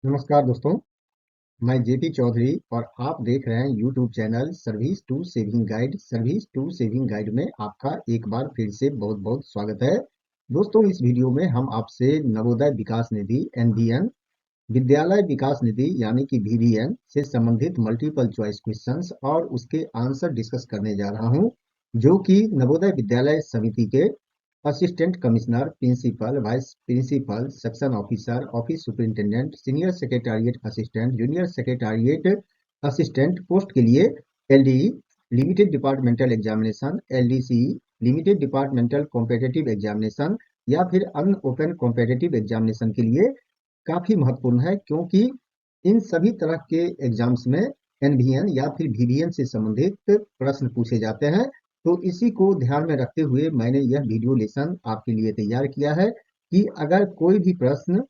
नमस्कार दोस्तों। मैं जेपी चौधरी और आप देख रहे हैं YouTube channel service to saving guide. Service to saving guide में आपका एक बार फिर से बहुत बहुत स्वागत है। दोस्तों, इस वीडियो में हम आपसे नवोदय विकास निधि एनवीएन, विद्यालय विकास निधि यानी कि वीवीएन से संबंधित मल्टीपल चॉइस क्वेश्चंस और उसके आंसर डिस्कस करने जा रहा हूं, जो कि नवोदय विद्यालय समिति के assistant commissioner, principal, vice principal, section officer, office superintendent, senior secretariat assistant, junior secretariat assistant post के लिए LDE limited departmental examination, LDCE limited departmental competitive examination या फिर अन ओपन कॉम्पिटिटिव एग्जामिनेशन के लिए काफी महत्वपूर्ण है, क्योंकि इन सभी तरह के एग्जाम्स में एनवीएन या फिर वीवीएन से संबंधित प्रश्न पूछे जाते हैं। तो इसी को ध्यान में रखते हुए मैंने यह वीडियो लेसन आपके लिए तैयार किया है कि अगर कोई भी प्रश्न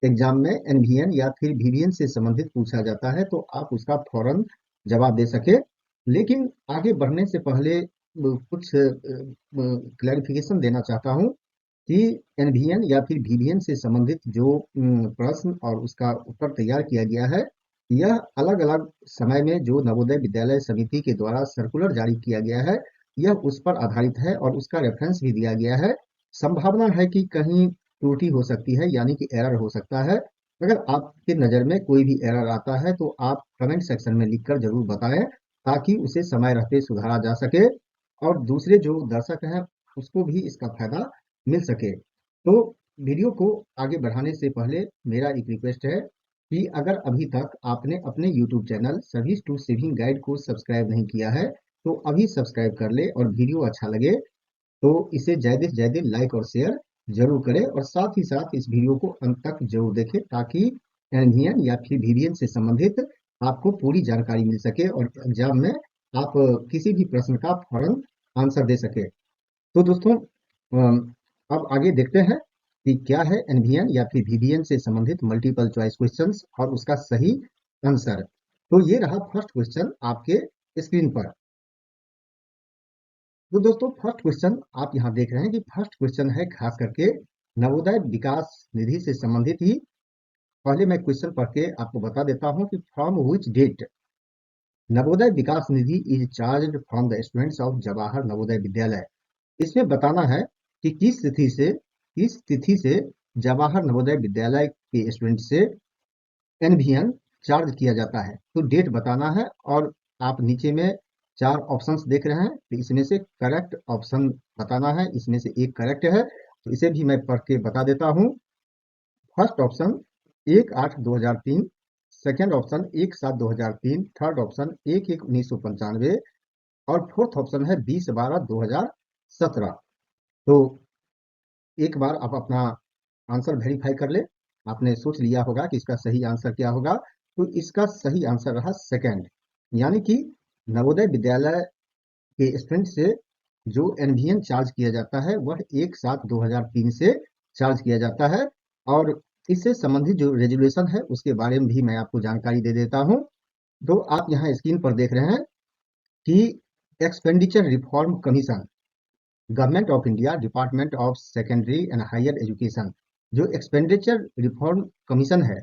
एग्जाम में एनवीएन या फिर वीवीएन से संबंधित पूछा जाता है तो आप उसका फौरन जवाब दे सके। लेकिन आगे बढ़ने से पहले कुछ क्लैरिफिकेशन देना चाहता हूँ कि एनवीएन या फिर वीवीएन से संबंधित जो प्रश्न और उसका उत्तर तैयार किया गया है, यह अलग अलग समय में जो नवोदय विद्यालय समिति के द्वारा सर्कुलर जारी किया गया है, यह उस पर आधारित है और उसका रेफरेंस भी दिया गया है। संभावना है कि कहीं त्रुटि हो सकती है, यानी कि एरर हो सकता है। अगर आपके नज़र में कोई भी एरर आता है तो आप कमेंट सेक्शन में लिखकर जरूर बताएं, ताकि उसे समय रहते सुधारा जा सके और दूसरे जो दर्शक हैं उसको भी इसका फायदा मिल सके। तो वीडियो को आगे बढ़ाने से पहले मेरा एक रिक्वेस्ट है कि अगर अभी तक आपने अपने YouTube channel service to saving guide को सब्सक्राइब नहीं किया है तो अभी सब्सक्राइब कर ले, और वीडियो अच्छा लगे तो इसे ज्यादा से ज्यादा लाइक और शेयर जरूर करें, और साथ ही साथ इस वीडियो को अंत तक जरूर देखें, ताकि एनवीएन या फिर वीवीएन से संबंधित आपको पूरी जानकारी मिल सके और एग्जाम में आप किसी भी प्रश्न का फौरन आंसर दे सके। तो दोस्तों, अम, अब आगे देखते हैं कि क्या है एनवीएन या फिर वीवीएन से संबंधित मल्टीपल चॉइस क्वेश्चंस और उसका सही आंसर। तो ये रहा फर्स्ट क्वेश्चन आपके स्क्रीन पर। तो दोस्तों, फर्स्ट क्वेश्चन आप यहाँ देख रहे हैं कि फर्स्ट क्वेश्चन है खास करके नवोदय विकास निधि से संबंधित ही। पहले मैं क्वेश्चन पढ़ के आपको बता देता हूँ कि from which date Navodaya Vikas Nidhi is charge from the students of Jawahar Navodaya Vidyalaya. इसमें बताना है कि किस तिथि से जवाहर नवोदय विद्यालय के स्टूडेंट से एनवीएन चार्ज किया जाता है। तो डेट बताना है, और आप नीचे में चार ऑप्शंस देख रहे हैं, तो इसमें से करेक्ट ऑप्शन बताना है। इसमें से एक करेक्ट है, तो इसे भी मैं पढ़ के बता देता हूँ। First option 1/8/2003, second option 1/7/2003, third option 1/1/1995 और फोर्थ ऑप्शन है 20/12/2017। तो एक बार आप अपना आंसर वेरीफाई कर ले। आपने सोच लिया होगा कि इसका सही आंसर क्या होगा। तो इसका सही आंसर रहा सेकंड, यानी कि नवोदय विद्यालय के स्टूडेंट से जो एनवीएन चार्ज किया जाता है वह 1/7/2003 से चार्ज किया जाता है। और इससे संबंधित जो रेजुलेशन है उसके बारे में भी मैं आपको जानकारी दे देता हूँ। तो आप यहाँ स्क्रीन पर देख रहे हैं कि expenditure reform commission, government of India, department of secondary and higher education, जो एक्सपेंडिचर रिफॉर्म कमीशन है,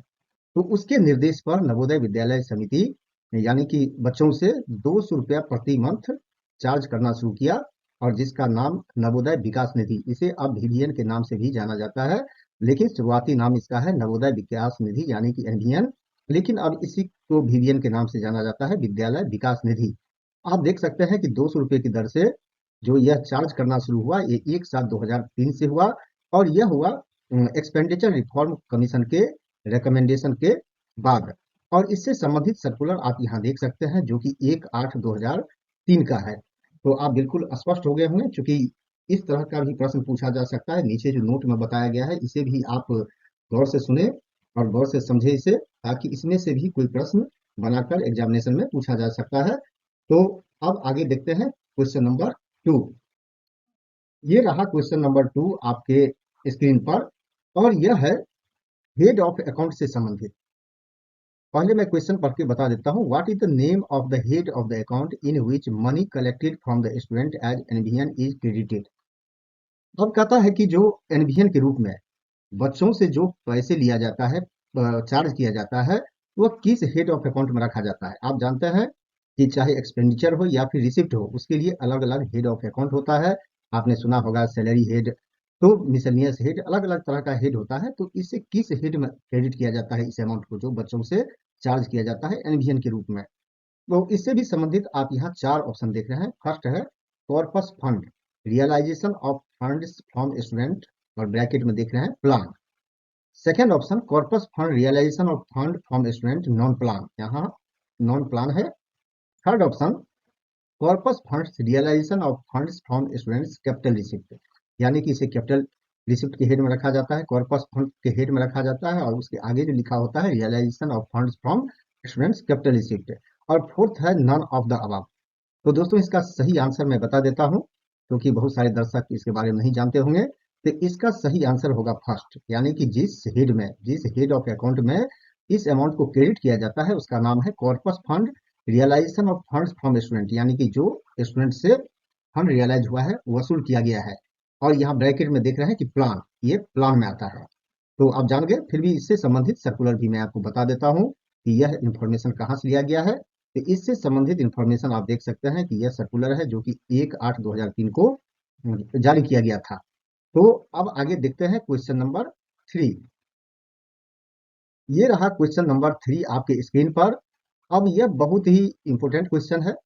तो उसके निर्देश पर नवोदय विद्यालय समिति यानी कि बच्चों से 200 रुपया प्रति मंथ चार्ज करना शुरू किया, और जिसका नाम नवोदय विकास निधि, इसे अब वीवीएन के नाम से भी जाना जाता है, लेकिन शुरुआती नाम इसका है नवोदय विकास निधि यानी कि एनवीएन। लेकिन अब इसी को वीवीएन के नाम से जाना जाता है, विद्यालय विकास निधि। आप देख सकते हैं कि 200 रुपये की दर से जो यह चार्ज करना शुरू हुआ, ये 1/7/2003 से हुआ, और यह हुआ एक्सपेंडिचर रिफॉर्म कमीशन के रिकमेंडेशन के बाद। और इससे संबंधित सर्कुलर आप यहाँ देख सकते हैं, जो कि 1/8/2003 का है। तो आप बिल्कुल स्पष्ट हो गए होंगे, चूंकि इस तरह का भी प्रश्न पूछा जा सकता है। नीचे जो नोट में बताया गया है इसे भी आप गौर से सुने और गौर से समझे इसे, ताकि इसमें से भी कोई प्रश्न बनाकर एग्जामिनेशन में पूछा जा सकता है। तो अब आगे देखते हैं क्वेश्चन नंबर 2। ये रहा क्वेश्चन नंबर 2 आपके स्क्रीन पर, और यह है हेड ऑफ अकाउंट से संबंधित। पहले मैं क्वेश्चन पढ़ के बता देता हूँ। What is the name of the head of the account in which money collected from the student as NVN is credited. अब कहता है कि जो एनवीएन के रूप में बच्चों से जो पैसे लिया जाता है चार्ज किया जाता है वह किस हेड ऑफ अकाउंट में रखा जाता है। आप जानते हैं कि चाहे एक्सपेंडिचर हो या फिर रिसिप्ट हो, उसके लिए अलग अलग हेड ऑफ अकाउंट होता है। आपने सुना होगा सैलरी हेड, तो मिसलेनियस हेड, अलग अलग तरह का हेड होता है। तो इससे किस हेड में क्रेडिट किया जाता है इस अमाउंट को जो बच्चों से चार्ज किया जाता है एनवीएन के रूप में। तो इससे भी संबंधित आप यहाँ चार ऑप्शन देख रहे हैं। फर्स्ट है corpus fund, realization of funds from student, और ब्रैकेट में देख रहे हैं plan. Second option corpus fund realization of fund from student non plan, यहाँ नॉन प्लान है। Third option corpus funds realization of funds from students capital receipt, यानी कि इसे कैपिटल रिसिप्ट के हेड में रखा जाता है, कॉर्पस फंड के हेड में रखा जाता है, और उसके आगे जो लिखा होता है realization of funds from students capital receipt. और फोर्थ है नन ऑफ द अबव। तो दोस्तों इसका सही आंसर मैं बता देता हूं, क्योंकि बहुत सारे दर्शक इसके बारे में नहीं जानते होंगे। तो इसका सही आंसर होगा फर्स्ट, यानी कि जिस हेड ऑफ अकाउंट में इस अमाउंट को क्रेडिट किया जाता है उसका नाम है corpus fund realization of funds from student, यानी कि जो स्टूडेंट से फंड रियलाइज हुआ है, वसूल किया गया है। और यहाँ ब्रैकेट में देख रहे हैं कि प्लान, ये प्लान में आता है। तो आप जान गए, फिर भी इससे संबंधित सर्कुलर भी मैं आपको बता देता हूँ कि यह इंफॉर्मेशन कहाँ से लिया गया है। तो इससे संबंधित इंफॉर्मेशन आप देख सकते हैं कि यह सर्कुलर है जो कि 1/8/2003 को जारी किया गया था। तो अब आगे देखते हैं क्वेश्चन नंबर 3। ये रहा क्वेश्चन नंबर 3 आपके स्क्रीन पर। अब यह बहुत ही इंपॉर्टेंट क्वेश्चन है।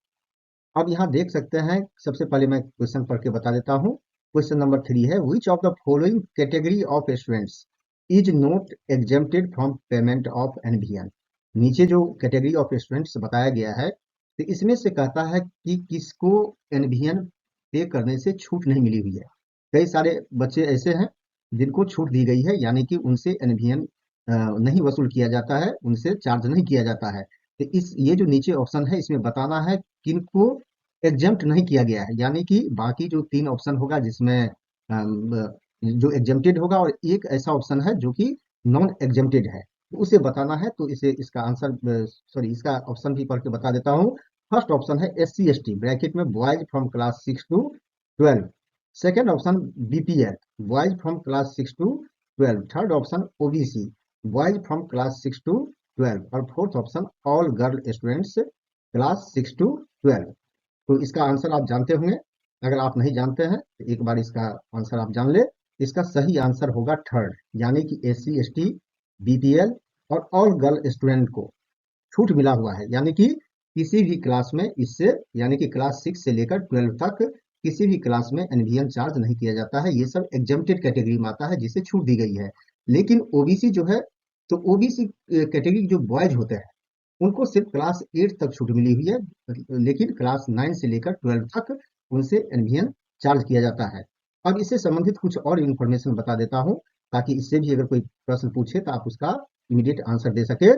अब यहाँ देख सकते हैं, सबसे पहले मैं क्वेश्चन पढ़ के बता देता हूँ। क्वेश्चन नंबर 3 है which of the following category of students is not exempted from payment of NVN. नीचे जो कैटेगरी ऑफ स्टूडेंट्स बताया गया है, तो इसमें से कहता है कि किसको एनवीएन पे करने से छूट नहीं मिली हुई है। कई सारे बच्चे ऐसे हैं जिनको छूट दी गई है, यानी कि उनसे एनवीएन नहीं वसूल किया जाता है, उनसे चार्ज नहीं किया जाता है। तो इस ये जो नीचे ऑप्शन है इसमें बताना है किनको एग्जेम्प्ट नहीं किया गया है, यानी कि बाकी जो 3 ऑप्शन होगा जिसमें जो एग्जेम्प्टेड होगा, और एक ऐसा ऑप्शन है जो कि नॉन एग्जेम्प्टेड है, तो उसे बताना है। तो इसे इसका आंसर सॉरी इसका ऑप्शन भी पढ़ के बता देता हूँ। फर्स्ट ऑप्शन है SC/ST, ब्रैकेट में boys from class 6 to 12। Second option BPL, boys from class 6 to 12। Third option OBC, boys from class 6 to 12। और fourth option all girl students class 6 to 12। तो इसका आंसर आप जानते होंगे। अगर आप नहीं जानते हैं तो एक बार इसका आंसर आप जान ले। इसका सही आंसर होगा थर्ड, यानी कि SC/ST, BPL और ऑल गर्ल स्टूडेंट को छूट मिला हुआ है, यानी कि किसी भी क्लास में इससे, यानी कि क्लास 6 से लेकर 12 तक किसी भी क्लास में एनवीएन चार्ज नहीं किया जाता है। ये सब एग्जेम्प्टेड कैटेगरी में आता है जिसे छूट दी गई है। लेकिन ओबीसी जो है, तो ओबीसी कैटेगरी जो बॉयज होते हैं उनको सिर्फ क्लास 8 तक छूट मिली हुई है, लेकिन क्लास 9 से लेकर 12 तक उनसे एनवीएन चार्ज किया जाता है। अब इससे संबंधित कुछ और इन्फॉर्मेशन बता देता हूँ, ताकि इससे भी अगर कोई प्रश्न पूछे तो आप उसका इमीडिएट आंसर दे सके।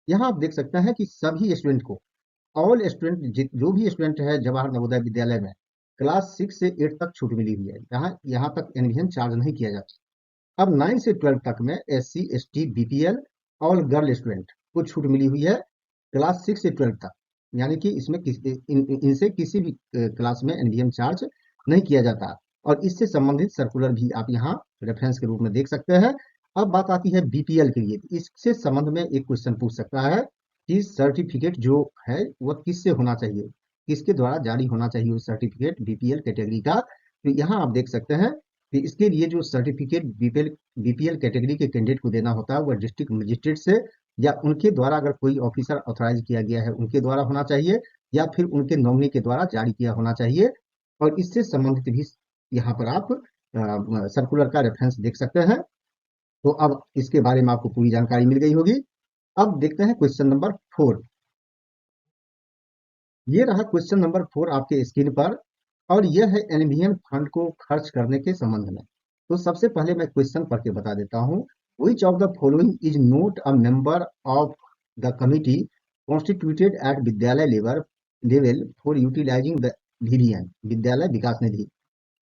यहाँ आप देख सकते हैं कि सभी स्टूडेंट को, ऑल स्टूडेंट, जो भी स्टूडेंट है जवाहर नवोदय विद्यालय में, क्लास 6 से 8 तक छूट मिली हुई है, यहाँ तक एनवीएन चार्ज नहीं किया जाता। अब 9 से 12 तक में SC/ST, BPL, all girl student को छूट मिली हुई है क्लास 6 से 12 तक, यानी कि इसमें इनसे किसी भी क्लास में एनवीएम चार्ज नहीं किया जाता। और इससे संबंधित सर्कुलर भी आप यहाँ रेफरेंस के रूप में देख सकते हैं। अब बात आती है BPL के लिए। इससे संबंध में एक क्वेश्चन पूछ सकता है कि सर्टिफिकेट जो है वह किससे होना चाहिए, किसके द्वारा जारी होना चाहिए उस सर्टिफिकेट BPL कैटेगरी का। तो यहाँ आप देख सकते हैं कि इसके लिए जो सर्टिफिकेट बीपीएल कैटेगरी के कैंडिडेट को देना होता है वह डिस्ट्रिक्ट मजिस्ट्रेट से, या उनके द्वारा, अगर कोई ऑफिसर ऑथराइज किया गया है उनके द्वारा होना चाहिए, या फिर उनके नॉमिनी के द्वारा जारी किया होना चाहिए। और इससे संबंधित भी यहाँ पर आप सर्कुलर का रेफरेंस देख सकते हैं। तो अब इसके बारे में आपको पूरी जानकारी मिल गई होगी। अब देखते हैं क्वेश्चन नंबर 4। ये रहा क्वेश्चन नंबर 4 आपके स्क्रीन पर, और यह है एनवीएन फंड को खर्च करने के संबंध में। तो सबसे पहले मैं क्वेश्चन पढ़ के बता देता हूँ। Which of the following is not a member of the committee constituted at Vidyalaya level for utilising the VVN, Vidyalaya विकास निधि।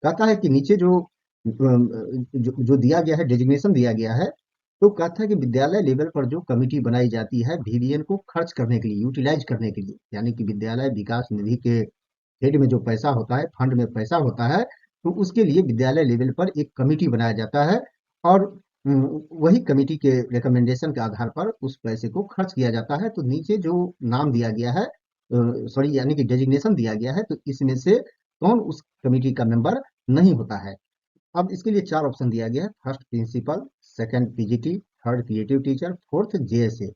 कहता है कि नीचे जो दिया गया है, डेजिग्नेशन दिया गया है, तो कहता है कि विद्यालय लेवल पर जो कमिटी बनाई जाती है VVN को खर्च करने के लिए, यूटिलाइज करने के लिए, यानी कि विद्यालय विकास निधि के हेड में जो पैसा होता है, फंड में पैसा होता है, तो उसके लिए विद्यालय लेवल पर एक कमिटी बनाया जाता है। और वही कमेटी के रिकमेंडेशन के आधार पर उस पैसे को खर्च किया जाता है। तो नीचे जो नाम दिया गया है, सॉरी यानी कि डेजिग्नेशन दिया गया है, तो इसमें से कौन उस कमेटी का मेंबर नहीं होता है। अब इसके लिए चार ऑप्शन दिया गया है: first principle, second PGT, third creative teacher, fourth JSA.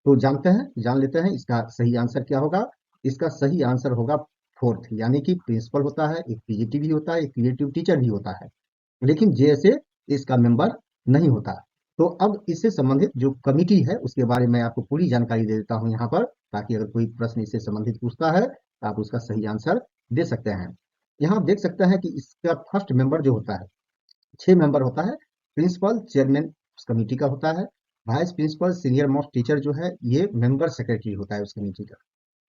तो जान लेते हैं इसका सही आंसर क्या होगा। इसका सही आंसर होगा फोर्थ, यानी कि प्रिंसिपल होता है, एक पीजीटी भी होता है, एक क्रिएटिव टीचर भी होता है, लेकिन जेएसए इसका मेंबर नहीं होता। तो अब इससे संबंधित जो कमिटी है उसके बारे में आपको पूरी जानकारी दे देता हूं यहाँ पर, ताकि अगर कोई प्रश्न इससे संबंधित पूछता है तो आप उसका सही आंसर दे सकते हैं। यहाँ आप देख सकते हैं कि इसका फर्स्ट मेंबर जो होता है, 6 मेंबर होता है। प्रिंसिपल चेयरमैन उस कमेटी का होता है। Vice principal senior most teacher जो है ये मेंबर सेक्रेटरी होता है उस कमेटी का,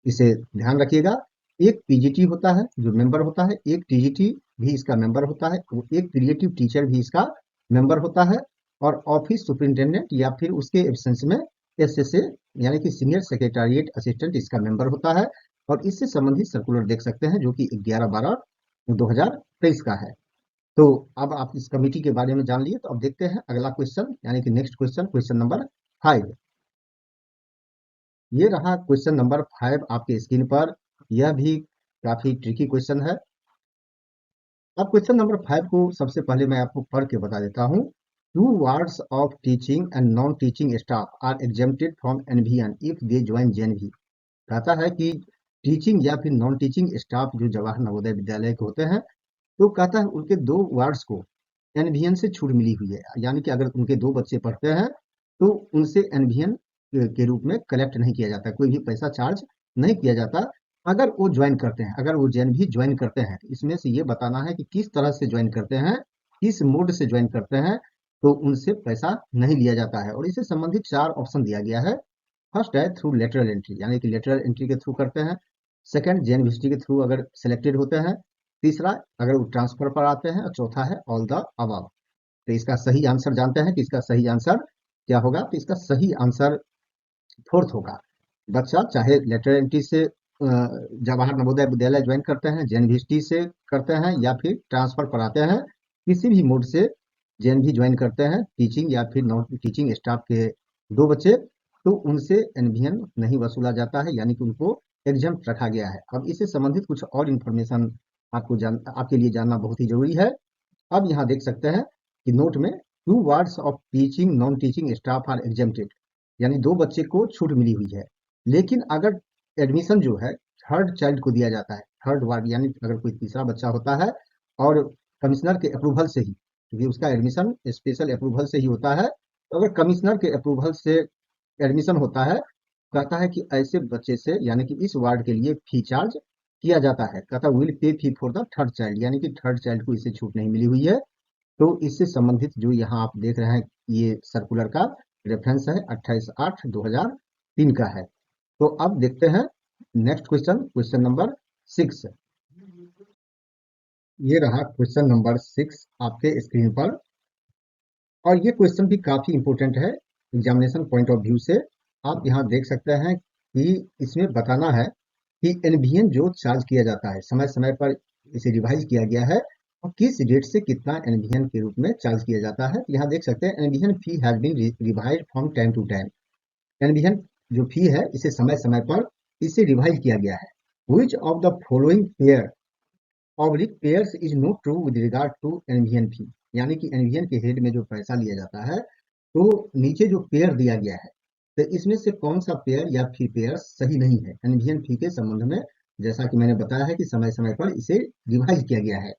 इसे ध्यान रखिएगा। एक पीजीटी होता है जो मेंबर होता है, एक टीजीटी भी इसका मेंबर होता है, एक क्रिएटिव टीचर भी इसका मेंबर होता है, और ऑफिस सुपरिंटेंडेंट या फिर उसके एब्सेंस में एसएसए यानी कि सीनियर सेक्रेटरिएट असिस्टेंट इसका मेंबर होता है। और इससे संबंधित सर्कुलर देख सकते हैं जो कि 11/12/2023 का है। तो अब आप इस कमेटी के बारे में जान लिए, तो अब देखते हैं अगला क्वेश्चन, यानी कि नेक्स्ट क्वेश्चन, क्वेश्चन नंबर 5। ये रहा क्वेश्चन नंबर 5 आपके स्क्रीन पर। यह भी काफी ट्रिकी क्वेश्चन है। अब क्वेश्चन नंबर 5 को सबसे पहले मैं आपको पढ़ के बता देता हूँ। Two wards of teaching and non teaching staff are exempted from NVN if they join JNV. कहता है कि टीचिंग या फिर नॉन टीचिंग स्टाफ जो जवाहर नवोदय विद्यालय के होते हैं, तो कहता है उनके 2 वार्ड्स को एनवीएन से छूट मिली हुई है। यानी कि अगर उनके 2 बच्चे पढ़ते हैं तो उनसे एनवीएन के रूप में कलेक्ट नहीं किया जाता, कोई भी पैसा चार्ज नहीं किया जाता। अगर वो ज्वाइन करते हैं, अगर वो जेन भी ज्वाइन करते हैं, तो इसमें से ये बताना है कि किस तरह से ज्वाइन करते हैं, किस मोड से ज्वाइन करते हैं, तो उनसे पैसा नहीं लिया जाता है। और इससे संबंधित 4 ऑप्शन दिया गया है। फर्स्ट है थ्रू लेटरल एंट्री, यानी कि लेटरल एंट्री के थ्रू करते हैं। सेकंड, जेन विजिटी के थ्रू अगर सिलेक्टेड होते हैं। तीसरा, अगर वो ट्रांसफर पर आते हैं। और चौथा है ऑल द अबव। तो इसका सही आंसर जानते हैं कि इसका सही आंसर क्या होगा। तो इसका सही आंसर फोर्थ होगा। बच्चा चाहे लेटरल एंट्री से जवाहर नवोदय विद्यालय ज्वाइन करते हैं, जेएनवीटी से करते हैं, या फिर ट्रांसफर पर आते हैं, किसी भी मोड से जेएनवी ज्वाइन करते हैं, टीचिंग या फिर नॉन टीचिंग स्टाफ के 2 बच्चे, तो उनसे एनवीएन नहीं वसूला जाता है, यानी कि उनको एग्जाम रखा गया है। अब इससे संबंधित कुछ और इन्फॉर्मेशन आपके लिए जानना बहुत ही जरूरी है। अब यहाँ देख सकते हैं कि नोट में two wards of teaching non teaching staff are exempted, यानी 2 बच्चे को छूट मिली हुई है। लेकिन अगर एडमिशन जो है थर्ड चाइल्ड को दिया जाता है, थर्ड वार्ड यानी अगर कोई तीसरा बच्चा होता है और कमिश्नर के अप्रूवल से ही, क्योंकि उसका एडमिशन स्पेशल अप्रूवल से ही होता है, तो अगर कमिश्नर के अप्रूवल से एडमिशन होता है, कहता है कि ऐसे बच्चे से यानी कि इस वार्ड के लिए फी चार्ज किया जाता है। कहता है will pay fee for the third child, यानी कि थर्ड चाइल्ड को इससे छूट नहीं मिली हुई है। तो इससे संबंधित जो यहाँ आप देख रहे हैं, ये सर्कुलर का रेफरेंस है 28/8/2003 का है। तो अब देखते हैं नेक्स्ट क्वेश्चन, क्वेश्चन नंबर 6। ये रहा क्वेश्चन नंबर 6 आपके स्क्रीन पर। और ये क्वेश्चन भी काफी इंपॉर्टेंट है एग्जामिनेशन पॉइंट ऑफ व्यू से। आप यहाँ देख सकते हैं कि इसमें बताना है कि एनवीएन जो चार्ज किया जाता है समय समय पर, इसे रिवाइज किया गया है, और किस डेट से कितना एनवीएन के रूप में चार्ज किया जाता है। तो यहाँ देख सकते हैं NVN fee has been revise from time to time. NVN जो फी है इसे समय समय पर इसे रिवाइज किया गया है। Which of the following pair oblique pairs is not true with regard to NVN fee, यानी कि एनवीएन के हेड में जो पैसा लिया जाता है, तो नीचे जो पेयर दिया गया है, तो इसमें से कौन सा पेयर या फी पेयर सही नहीं है एनवीएन फी के संबंध में। जैसा कि मैंने बताया है कि समय समय पर इसे रिवाइज किया गया है।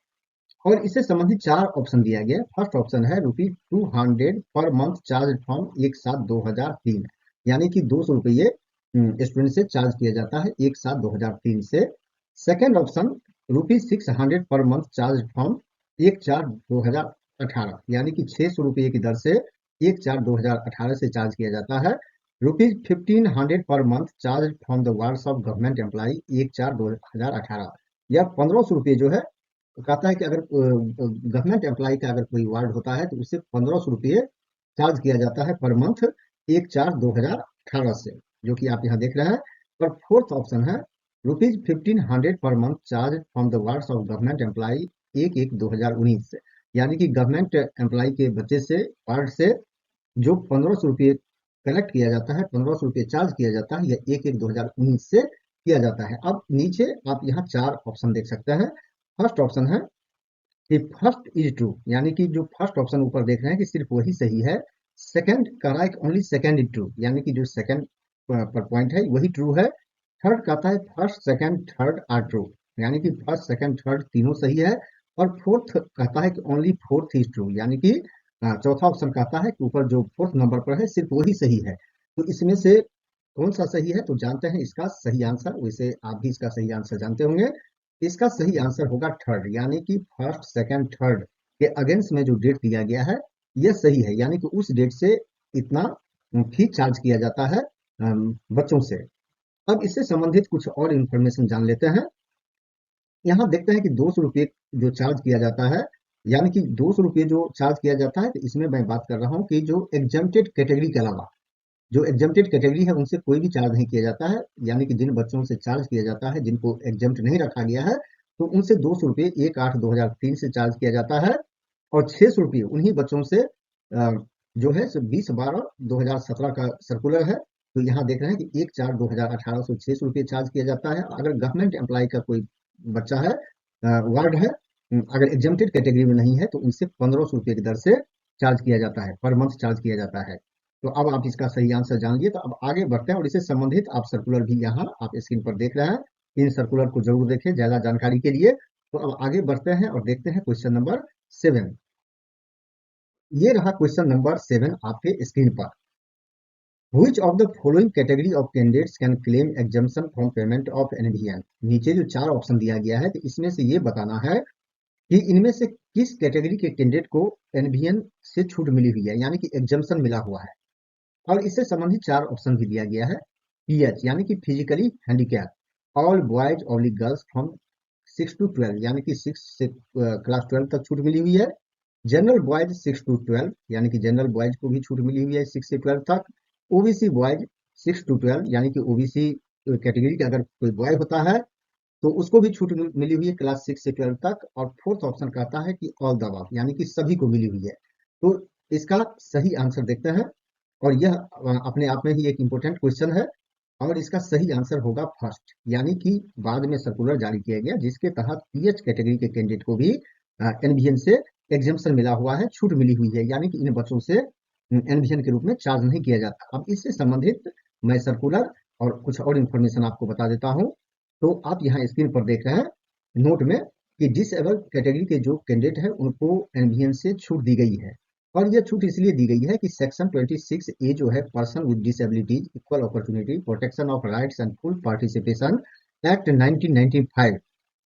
और इससे संबंधित 4 ऑप्शन दिया गया है। फर्स्ट ऑप्शन है ₹200 पर मंथ चार्ज फ्रॉम 1/7/2003, यानी कि 200 रुपये स्टूडेंट से चार्ज किया जाता है 1/7/2003 से। सेकेंड ऑप्शन ₹600 पर मंथ चार्ज फ्रॉम 1/4/2018, यानी कि 600 रुपये की दर से 1/4/2018 से चार्ज किया जाता है। ₹1500 per month charge from the wards of government employee 1/4/2018, या 1500 रुपये जो है। तो कहता है कि अगर गवर्नमेंट एम्प्लॉय का अगर कोई वार्ड होता है तो उससे 1500 रुपये चार्ज किया जाता है पर मंथ 1/4/2018 से, जो कि आप यहाँ देख रहे हैं। और फोर्थ ऑप्शन है ₹1500 per month charge from the wards of government employ 1/1/2019 से। यानी कि गवर्नमेंट एम्प्लॉय के बच्चे से वार्ड से जो 1500 रुपये कलेक्ट किया जाता है, 1500 रुपये चार्ज किया जाता है, यह 1/1/2019 से किया जाता है। अब नीचे आप यहाँ 4 ऑप्शन देख सकते हैं। फर्स्ट ऑप्शन है कि फर्स्ट इज ट्रू, यानी कि जो फर्स्ट ऑप्शन ऊपर देख रहे हैं कि सिर्फ वही सही है। सेकंड कह रहा है कि ओनली सेकंड इज ट्रू, यानी कि जो सेकंड पर पॉइंट है वही ट्रू है। थर्ड कहता है first second third are true, यानी कि फर्स्ट सेकंड थर्ड तीनों सही है। और फोर्थ कहता है कि ओनली फोर्थ इज ट्रू, यानी कि चौथा ऑप्शन कहता है कि ऊपर जो फोर्थ नंबर पर है सिर्फ वही सही है। तो इसमें से कौन सा सही है, तो जानते हैं इसका सही आंसर। वैसे आप भी इसका सही आंसर जानते होंगे। इसका सही आंसर होगा थर्ड, यानी कि फर्स्ट सेकंड थर्ड के अगेंस्ट में जो डेट दिया गया है यह सही है, यानी कि उस डेट से इतना फी चार्ज किया जाता है बच्चों से। अब इससे संबंधित कुछ और इंफॉर्मेशन जान लेते हैं। यहाँ देखते हैं कि 200 रुपये जो चार्ज किया जाता है, यानी कि 200 रुपये जो चार्ज किया जाता है, तो इसमें मैं बात कर रहा हूँ कि जो एग्जेम्प्टेड कैटेगरी के अलावा जो एग्जेम्प्टेड कैटेगरी है उनसे कोई भी चार्ज नहीं किया जाता है। यानी कि जिन बच्चों से चार्ज किया जाता है, जिनको एग्जेम्प्ट नहीं रखा गया है, तो उनसे 200 रुपये 1/8/2003 से चार्ज किया जाता है। और 600 रुपये उन्हीं बच्चों से जो है 20/12/2017 का सर्कुलर है। तो यहाँ देख रहे हैं कि 1/4/2018 से 600 रुपये चार्ज किया जाता है। अगर गवर्नमेंट एम्प्लॉय का कोई बच्चा है, वार्ड है, अगर एग्जेम्प्टेड कैटेगरी में नहीं है, तो उनसे 1500 रुपये की दर से चार्ज किया जाता है, पर मंथ चार्ज किया जाता है। तो अब आप इसका सही आंसर जान लिए। तो अब आगे बढ़ते हैं और इससे संबंधित आप सर्कुलर भी यहाँ आप स्क्रीन पर देख रहे हैं। इन सर्कुलर को जरूर देखें ज्यादा जानकारी के लिए। तो अब आगे बढ़ते हैं और देखते हैं क्वेश्चन नंबर 7। ये रहा क्वेश्चन नंबर 7 आपके स्क्रीन पर। Which of the following category of candidates can claim exemption from payment of NVN? नीचे जो 4 ऑप्शन दिया गया है, तो इसमें से ये बताना है कि इनमें से किस कैटेगरी के कैंडिडेट को एनवीएन से छूट मिली हुई है, यानी कि एग्जम्पशन मिला हुआ है। और इससे संबंधित 4 ऑप्शन भी दिया गया है। पीएच यानी कि physically handicap all boys only girls from 6 to 12, यानी कि 6 से क्लास 12 तक छूट मिली हुई है। जनरल बॉयज 6 to 12, यानी कि जनरल बॉयज को भी छूट मिली हुई है 6 से 12 तक। ओबीसी बॉयज 6 to 12, यानी कि ओबीसी कैटेगरी का अगर कोई बॉय होता है तो उसको भी छूट मिली हुई है क्लास 6 से 12 तक। और फोर्थ ऑप्शन कहता है कि ऑल द अबव, यानी कि सभी को मिली हुई है। तो इसका सही आंसर देखते हैं। और यह अपने आप में ही एक इम्पोर्टेंट क्वेश्चन है। और इसका सही आंसर होगा फर्स्ट, यानी कि बाद में सर्कुलर जारी किया गया जिसके तहत पीएच कैटेगरी के कैंडिडेट को भी एनवीएन से एग्जामेशन मिला हुआ है, छूट मिली हुई है, यानी कि इन बच्चों से एनवीएन के रूप में चार्ज नहीं किया जाता। अब इससे संबंधित मैं सर्कुलर और कुछ और इन्फॉर्मेशन आपको बता देता हूँ। तो आप यहाँ स्क्रीन पर देख रहे हैं नोट में कि डिसेबल कैटेगरी के जो कैंडिडेट है उनको एनवीएन से छूट दी गई है। और यह छूट इसलिए दी गई है कि सेक्शन 26A जो है person with disabilities equal opportunity protection of rights and full participation act 1995,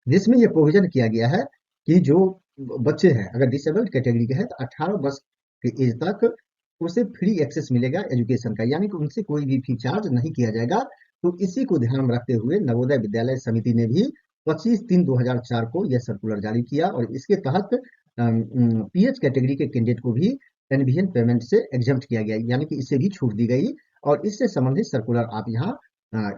जिसमें यह प्रोविजन किया गया है कि जो बच्चे हैं अगर डिसेबल्ड कैटेगरी के हैं तो 18 वर्ष की एज तक उसे फ्री एक्सेस मिलेगा एजुकेशन का, यानी कि उनसे कोई भी फी चार्ज नहीं किया जाएगा। तो इसी को ध्यान में रखते हुए नवोदय विद्यालय समिति ने भी 25/3/2004 को यह सर्कुलर जारी किया और इसके तहत पीएच कैटेगरी के कैंडिडेट को भी एनवीएन पेमेंट से एग्जम्प्ट किया गया, यानी कि इससे भी छूट दी गई। और इससे संबंधित सर्कुलर आप यहाँ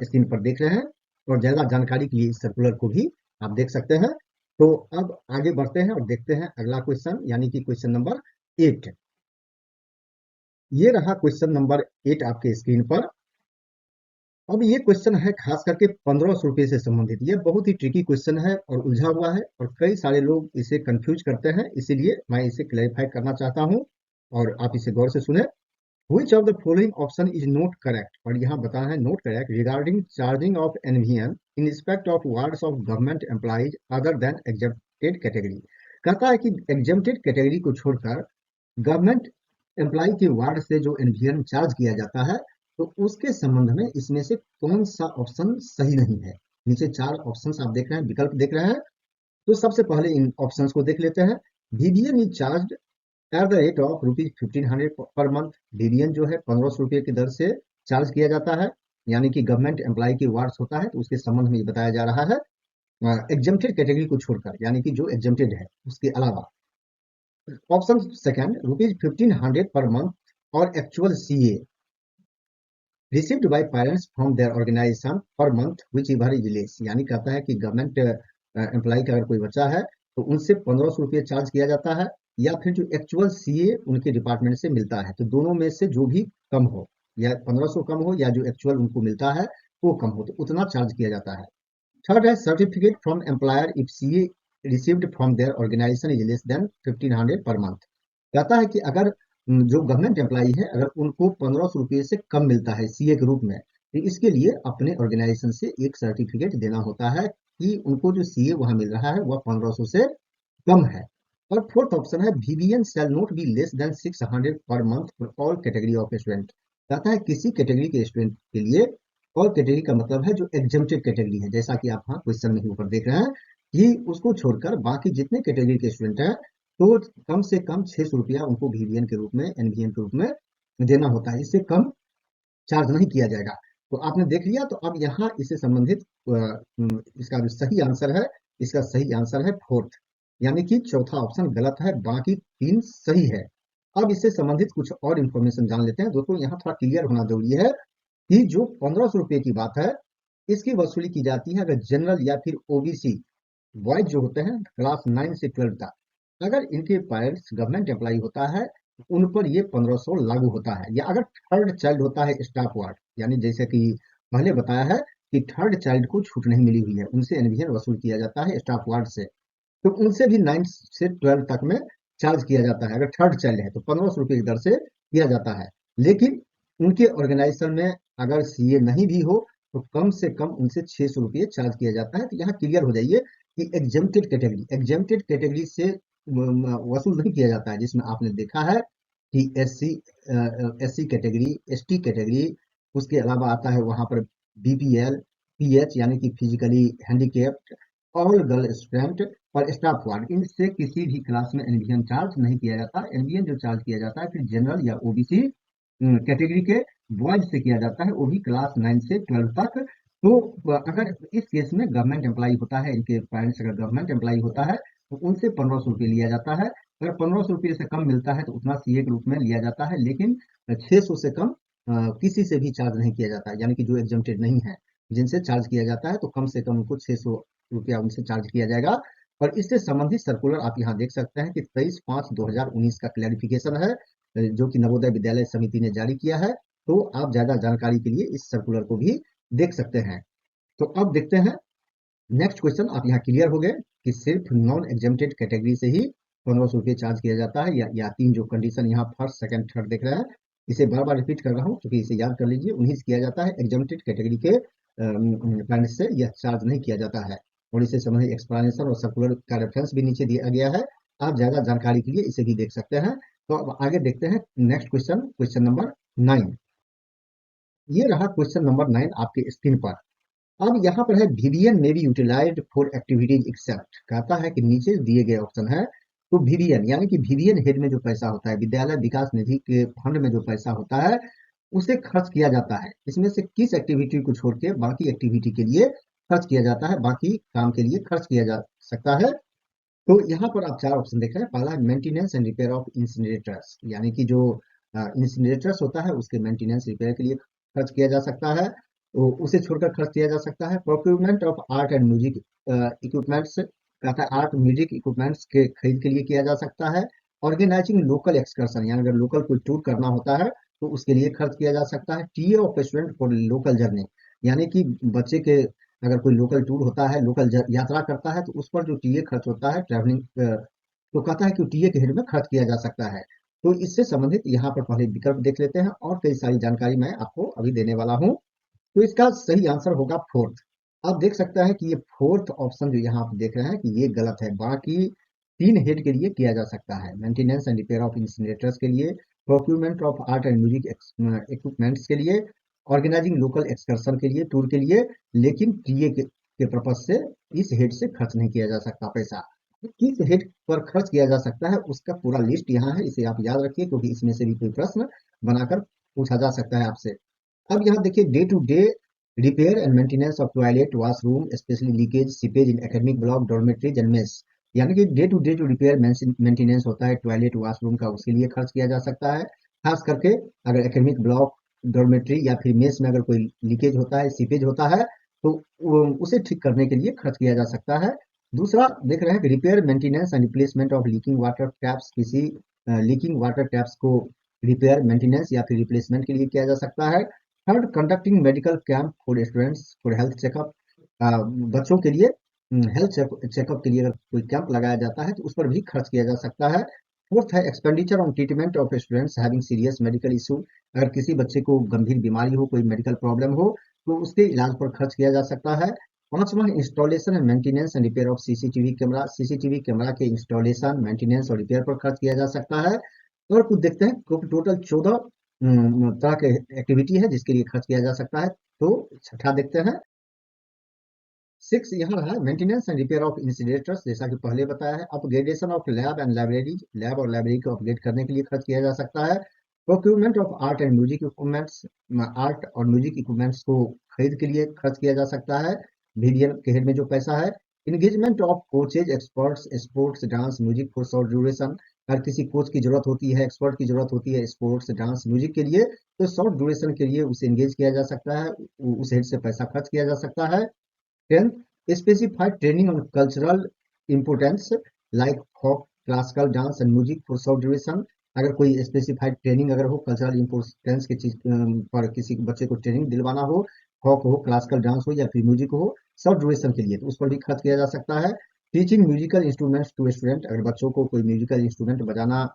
स्क्रीन पर देख रहे हैं। और ज्यादा जानकारी के लिए इस सर्कुलर को भी आप देख सकते हैं। तो अब आगे बढ़ते हैं और देखते हैं अगला क्वेश्चन, यानी कि क्वेश्चन नंबर 8। ये रहा क्वेश्चन नंबर 8 आपके स्क्रीन पर। अब ये क्वेश्चन है खास करके 1500 रुपये से संबंधित। ये बहुत ही ट्रिकी क्वेश्चन है और उलझा हुआ है और कई सारे लोग इसे कंफ्यूज करते हैं, इसीलिए मैं इसे क्लैरिफाई करना चाहता हूँ और आप इसे गौर से सुने। Which of the following option is not correct? और यहाँ बताना है not correct regarding charging of NVN in respect of wards of government employees other than exempted category. कहता है कि एग्जेम्प्टेड कैटेगरी को छोड़कर गवर्नमेंट एम्प्लॉय के वार्ड से जो एनवीएन चार्ज किया जाता है, तो उसके संबंध में इसमें से कौन सा ऑप्शन सही नहीं है। नीचे 4 ऑप्शंस आप देख रहे हैं, विकल्प देख रहे हैं। तो सबसे पहले इन ऑप्शंस को देख लेते हैं। VVN is charge at the rate of ₹1500 per month. VVN जो है 1500 रुपये की दर से चार्ज किया जाता है, यानी कि गवर्नमेंट एम्प्लॉय की वार्ड्स होता है तो उसके संबंध में ये बताया जा रहा है एग्जेम्प्टेड कैटेगरी को छोड़कर, यानी कि जो एग्जेम्प्टेड है उसके अलावा। ऑप्शन सेकंड ₹1500 पर मंथ और actual CA received by parents from their organization per month whichever is less, यानी कहता है कि गवर्नमेंट एम्प्लॉय का अगर कोई बच्चा है तो उनसे 1500 रुपये चार्ज किया जाता है, या फिर जो एक्चुअल सीए उनके डिपार्टमेंट से मिलता है, तो दोनों में से जो भी कम हो, या 1500 कम हो या जो एक्चुअल उनको मिलता है वो कम हो, तो उतना चार्ज किया जाता है। थर्ड है certificate from employer if CA received from their organization is less than 1500 per month. कहता है कि अगर जो गवर्नमेंट एम्प्लॉई है, अगर उनको 1500 रुपये से कम मिलता है सीए के रूप में, तो इसके लिए अपने ऑर्गेनाइजेशन से एक सर्टिफिकेट देना होता है कि उनको जो सीए वहां मिल रहा है वह 1500 से कम है। और फोर्थ ऑप्शन है VVN shall not be less than 600 per month for all category of student. कहता है किसी कैटेगरी के स्टूडेंट के लिए, ऑल कैटेगरी का मतलब है जो एग्जेम्प्टेड कैटेगरी है, जैसा कि आप हाँ क्वेश्चन में ही ऊपर देख रहे हैं, कि उसको छोड़कर बाकी जितने कैटेगरी के स्टूडेंट हैं, तो कम से कम 600 रुपया उनको वीवीएन के रूप में, एनवीएन के रूप में देना होता है, इससे कम चार्ज नहीं किया जाएगा। तो आपने देख लिया, तो अब यहाँ इससे संबंधित इसका जो सही आंसर है, इसका सही आंसर है फोर्थ, यानी कि चौथा ऑप्शन गलत है, बाकी तीन सही है। अब इससे संबंधित कुछ और इंफॉर्मेशन जान लेते हैं दोस्तों। यहाँ थोड़ा क्लियर होना जरूरी है कि जो 1500 रुपये की बात है, इसकी वसूली की जाती है अगर जनरल या फिर ओबीसी बॉयज जो होते हैं क्लास 9 से 12 तक, अगर इनके पेरेंट्स गवर्नमेंट एम्प्लॉय होता है, उन पर ये 1500 लागू होता है। या अगर थर्ड चाइल्ड होता है स्टाफ वार्ड, यानी जैसे कि पहले बताया है कि थर्ड चाइल्ड को छूट नहीं मिली हुई है, उनसे एनवीएन वसूल किया जाता है स्टाफ वार्ड से, तो उनसे भी 9 से 12 तक में चार्ज किया जाता है। अगर थर्ड चाइल्ड है तो 1500 रुपये की दर से किया जाता है। लेकिन उनके ऑर्गेनाइजेशन में अगर सीए नहीं भी हो, तो कम से कम उनसे 600 रुपये चार्ज किया जाता है। तो यहाँ क्लियर हो जाइए कि एग्जेम्प्टेड कैटेगरी से वसूल नहीं किया जाता है, जिसमें आपने देखा है कि एससी कैटेगरी, एसटी कैटेगरी, उसके अलावा आता है वहां पर बीपीएल, पीएच यानी कि physically handicapped, all girl student और स्टाफ वार्ड, इनसे किसी भी क्लास में एनवीएन चार्ज नहीं किया जाता। एनवीएन जो चार्ज किया जाता है फिर जनरल या ओबीसी कैटेगरी के बॉयज से किया जाता है, वो भी क्लास 9 से 12 तक। तो अगर इस केस में गवर्नमेंट एम्प्लॉय होता है, इनके पेरेंट्स अगर गवर्नमेंट एम्प्लॉय होता है, तो उनसे 1500 रुपये लिया जाता है। अगर 1500 रुपये से कम मिलता है तो उतना सीए के रूप में लिया जाता है, लेकिन 600 से कम किसी से भी चार्ज नहीं किया जाता है, यानी कि जो एग्जेम्प्टेड नहीं है, जिनसे चार्ज किया जाता है तो कम से कम उनको 600 रुपया उनसे चार्ज किया जाएगा। और इससे संबंधित सर्कुलर आप यहाँ देख सकते हैं कि 23/5/2019 का क्लैरिफिकेशन है, जो कि नवोदय विद्यालय समिति ने जारी किया है। तो आप ज्यादा जानकारी के लिए इस सर्कुलर को भी देख सकते हैं। तो अब देखते हैं नेक्स्ट क्वेश्चन। आप यहाँ क्लियर हो गए कि सिर्फ नॉन एग्जेम्प्टेड कैटेगरी से ही 1500 रुपये चार्ज किया जाता है, या तीन जो कंडीशन यहाँ फर्स्ट सेकंड थर्ड देख रहे हैं, इसे बार बार रिपीट कर रहा हूँ क्योंकि इसे याद कर लीजिए, उन्हीं से किया जाता है। एग्जेम्प्टेड कैटेगरी के पेरेंट्स से यह चार्ज नहीं किया जाता है। और इसे संबंधित एक्सप्लेनेशन और सर्कुलर का रेफरेंस भी नीचे दिया गया है, आप ज्यादा जानकारी के लिए इसे भी देख सकते हैं। तो अब आगे देखते हैं नेक्स्ट क्वेश्चन, क्वेश्चन नंबर 9। ये रहा क्वेश्चन नंबर 9 आपके स्क्रीन पर। अब यहाँ पर है वीवीएन में be utilised for activities except. कहता है कि नीचे दिए गए ऑप्शन है, तो वीवीएन यानी कि वीवीएन हेड में जो पैसा होता है, विद्यालय विकास निधि के फंड में जो पैसा होता है, उसे खर्च किया जाता है। इसमें से किस एक्टिविटी को छोड़ के बाकी एक्टिविटी के लिए खर्च किया जाता है, बाकी काम के लिए खर्च किया जा सकता है। तो यहाँ पर आप चार ऑप्शन देख रहे हैं। पहला है maintenance and repair of incinerators, यानी कि जो इंसिनरेटर्स होता है उसके मेंटेनेंस रिपेयर के लिए खर्च किया जा सकता है, तो उसे छोड़कर खर्च किया जा सकता है। Procurement of art and music equipments, कहता है आर्ट म्यूजिक इक्विपमेंट्स के खरीद के लिए किया जा सकता है। ऑर्गेनाइजिंग लोकल एक्सकर्सन, यानी अगर लोकल कोई टूर करना होता है तो उसके लिए खर्च किया जा सकता है। TA of student for local journey, यानी कि बच्चे के अगर कोई लोकल टूर होता है, लोकल यात्रा करता है, तो उस पर जो टीए खर्च होता है ट्रैवलिंग, तो कहता है कि टीए के हेड में खर्च किया जा सकता है। तो इससे संबंधित यहाँ पर पहले विकल्प देख लेते हैं और कई सारी जानकारी मैं आपको अभी देने वाला हूँ। तो इसका सही आंसर होगा फोर्थ। आप देख सकते हैं कि ये फोर्थ ऑप्शन जो यहाँ आप देख रहे हैं कि ये गलत है। बाकी तीन हेड के लिए किया जा सकता है, maintenance and repair of incinerators के लिए, procurement of art and music equipments के लिए, ऑर्गेनाइजिंग लोकल एक्सकर्सन के लिए, टूर के लिए, लेकिन टीए के पर्पज से इस हेड से खर्च नहीं किया जा सकता पैसा। तो किस हेड पर खर्च किया जा सकता है उसका पूरा लिस्ट यहाँ है, इसे आप याद रखिए क्योंकि इसमें से भी कोई प्रश्न बनाकर पूछा जा सकता है आपसे। अब यहाँ देखिए day to day repair and maintenance of toilet washroom specially leakage seepage in academic block dormitories and mess, यानी कि डे टू डे जो रिपेयर मेंटेनेंस होता है टॉयलेट वॉशरूम का, उसके लिए खर्च किया जा सकता है। खास करके अगर एकेडमिक ब्लॉक, डॉर्मेट्री या फिर मेस में अगर कोई लीकेज होता है, सीपेज होता है, तो उसे ठीक करने के लिए खर्च किया जा सकता है। दूसरा देख रहे हैं कि repair maintenance and replacement of leaking water taps, किसी लीकिंग वाटर टैप्स को रिपेयर मेंटेनेंस या फिर रिप्लेसमेंट के लिए किया जा सकता है। Third, conducting medical camp for students for health checkup, बच्चों के लिए हेल्थ चेकअप के लिए अगर कोई कैंप लगाया जाता है तो उस पर भी खर्च किया जा सकता है। फोर्थ है expenditure on treatment of students having serious medical issue, अगर किसी बच्चे को गंभीर बीमारी हो, कोई मेडिकल प्रॉब्लम हो, तो उसके इलाज पर खर्च किया जा सकता है। पांचवा, installation and maintenance and repair of CCTV camera, CCTV camera के इंस्टॉलेशन, मेंटेनेंस और रिपेयर पर खर्च किया जा सकता है। और कुछ देखते हैं, क्योंकि टोटल 14 तरह के एक्टिविटी है जिसके लिए खर्च किया जा सकता है। तो छठा देखते हैं, सिक्स यहाँ है maintenance and repair of incinerators, जैसा कि पहले बताया है। Upgradation of lab and library, lab और लाइब्रेरी को अपग्रेड करने के लिए खर्च किया जा सकता है। Procurement of art and music equipments, art और म्यूजिक इक्विपमेंट्स को खरीद के लिए खर्च किया जा सकता है, बीडीएल के हेड में जो पैसा है। Engagement of coaches experts sports dance music for short duration, अगर किसी कोच की जरूरत होती है, एक्सपर्ट की जरूरत होती है स्पोर्ट्स डांस म्यूजिक के लिए, तो शॉर्ट ड्यूरेशन के लिए उसे एंगेज किया जा सकता है, उस हेड से पैसा खर्च किया जा सकता है। 10, specified training on cultural importance like folk, classical dance and music for short duration, अगर कोई स्पेसिफाइड ट्रेनिंग अगर हो कल्चरल इम्पोर्टेंस की चीज पर किसी बच्चे को ट्रेनिंग दिलवाना हो, फॉक हो, क्लासिकल डांस हो या फिर म्यूजिक हो, शॉर्ट ड्यूरेशन के लिए, तो उस पर भी खर्च किया जा सकता है। Teaching musical instruments to student, अगर बच्चों को कोई म्यूजिकल इंस्ट्रूमेंट बजाना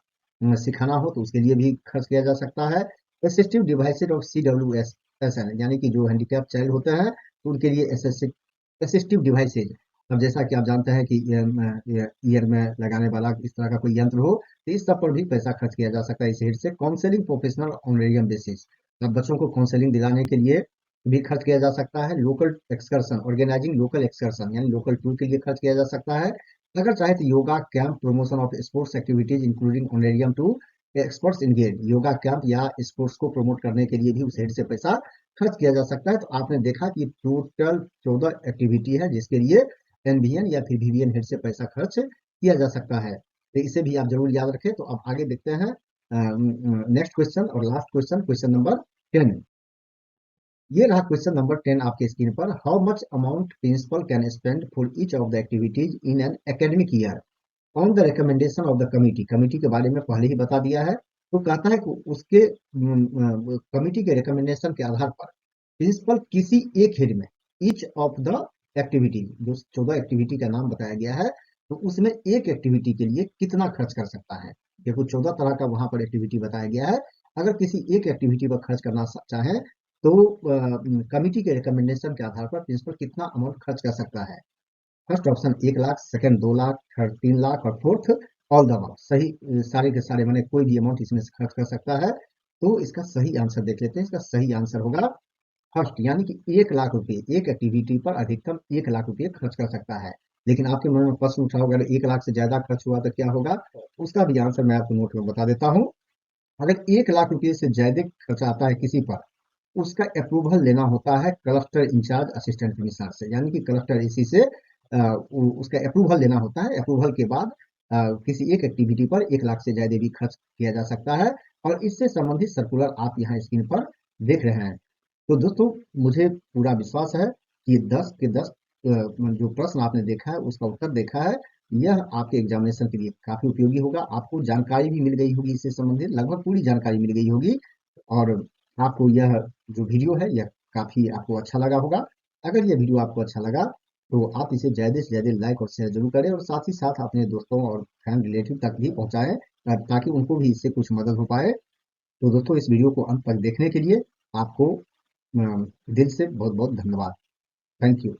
सिखाना हो तो उसके लिए भी खर्च किया जा सकता है। असिस्टिव डिवाइसेज ऑफ CWS यानी कि जो हैंडीकैप चाइल्ड होते हैं तो उनके लिए असिस्टिव डिवाइसेज, अब जैसा कि आप जानते हैं कि ईयर में लगाने वाला इस तरह का कोई यंत्र हो, तो इस सब पर भी पैसा खर्च किया जा सकता है इस हेड से। काउंसलिंग प्रोफेशनल ऑनरेरियम बेसिस, अब बच्चों को काउंसलिंग दिलाने के लिए भी खर्च किया जा सकता है। Local excursion, organising local excursion यानी लोकल टूर के लिए खर्च किया जा सकता है। अगर चाहे तो yoga camp, promotion of sports activities including honorarium to experts engage, yoga camp या स्पोर्ट्स को प्रमोट करने के लिए भी उस हेड से पैसा खर्च किया जा सकता है। तो आपने देखा कि टोटल 14 एक्टिविटी है जिसके लिए एनवीएन या फिर वीवीएन हेड से पैसा खर्च किया जा सकता है, तो इसे भी आप जरूर याद रखें। तो अब आगे देखते हैं नेक्स्ट क्वेश्चन और लास्ट क्वेश्चन, क्वेश्चन नंबर 10। ये रहा क्वेश्चन नंबर 10 आपके स्क्रीन पर। How much amount principal can spend for each of the activities in an academic year on the recommendation of the committee, committee के बारे में पहले ही बता दिया है। तो कहता है कि उसके कमिटी के रिकमेंडेशन के आधार पर प्रिंसिपल किसी एक हेड में, ईच ऑफ द एक्टिविटी, जो 14 एक्टिविटी का नाम बताया गया है, तो उसमें एक एक्टिविटी के लिए कितना खर्च कर सकता है। देखो 14 तरह का वहां पर एक्टिविटी बताया गया है, अगर किसी एक एक्टिविटी पर खर्च करना चाहे तो कमिटी के रिकमेंडेशन के आधार पर प्रिंसिपल कितना अमाउंट खर्च कर सकता है। First option 1 lakh, second 2 lakh, third 3 lakh और फोर्थ ऑल द अबाव, सही सारे के सारे मैंने कोई भी अमाउंट इसमें से खर्च कर सकता है। तो इसका सही आंसर देख लेते हैं। इसका सही आंसर होगा फर्स्ट, यानी कि 1 लाख रुपए, एक एक्टिविटी पर अधिकतम 1 लाख रुपए खर्च कर सकता है। लेकिन आपके मन में प्रश्न उठा होगा, अगर 1 लाख से ज्यादा खर्च हुआ तो क्या होगा, उसका भी आंसर मैं आपको नोट में बता देता हूँ। अगर 1 लाख रुपए से ज्यादा खर्च आता है किसी पर, उसका अप्रूवल लेना होता है कलेक्टर इंचार्ज असिस्टेंट कमिश्नर से, यानी कि कलेक्टर इसी से उसका अप्रूवल लेना होता है। अप्रूवल के बाद किसी एक एक्टिविटी पर 1 लाख से ज्यादा भी खर्च किया जा सकता है, और इससे संबंधित सर्कुलर आप यहाँ स्क्रीन पर देख रहे हैं। तो दोस्तों, मुझे पूरा विश्वास है कि 10 के 10 जो प्रश्न आपने देखा है उसका उत्तर देखा है, यह आपके एग्जामिनेशन के लिए काफी उपयोगी होगा। आपको जानकारी भी मिल गई होगी, इससे संबंधित लगभग पूरी जानकारी मिल गई होगी, और आपको यह जो वीडियो है यह काफी आपको अच्छा लगा होगा। अगर यह वीडियो आपको अच्छा लगा तो आप इसे ज्यादा से ज्यादा लाइक और शेयर जरूर करें, और साथ ही साथ अपने दोस्तों और फैन रिलेटिव तक भी पहुंचाएं, ताकि उनको भी इससे कुछ मदद हो पाए। तो दोस्तों, इस वीडियो को अंत तक देखने के लिए आपको दिल से बहुत बहुत धन्यवाद। Thank you.